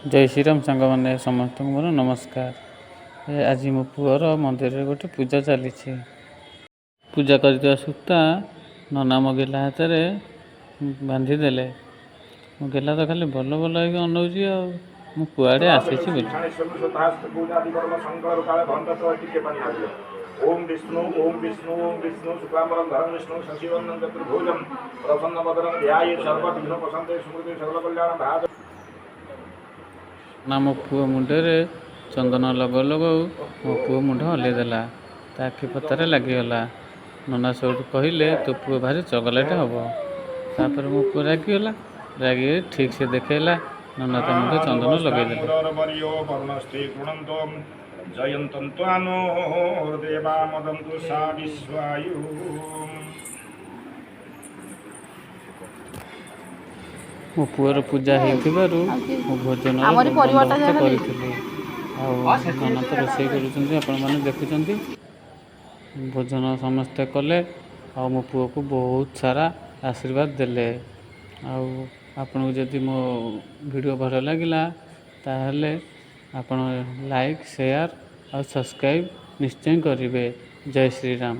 जय श्रीराम सांग मैंने समस्त मोर नमस्कार। आज मो पुअर मंदिर रे गोटे पूजा चली पूजा कर सूता नना मो गेला हाथ बांधीदेले। मो गेला तो खाली भल भल अनौची मु कुआड़े आसी ओम विष्णु ओम विष्णु ओम विष्णु शुक्लांबरम धरम विष्णु शशिवर्णम चतुर्भुजम प्रसन्नवदनं ध्यायेत् सर्वविघ्नोपशान्तये सुकृते सर्वकल्याणं भाव। ना मो पुओ मुंडे चंदन लगो लगो मो पुओ मुंड हल्लैदेला आखि पतारे लगिगला। नना सब कहले तो पुओ भारी चगलाटे हम। तापर मो पुओ रागिगला रागी ठीक से देखला नना तो मुंडे चंदन लगेदेले। मो पुअर पूजा होइथिबारु मो भोजन बंदोबस्त करिथिलि। नना तो रोषेई करुछन्ति आपण माने देखुछन्ति। भोजन समस्ते कले आ मो पुओ को बहुत सारा आशीर्वाद देले। आपण को जदि मो वीडियो भल लागिला ताहले आपण लाइक शेयर और सब्सक्राइब निश्चय करिवे। जय श्री राम।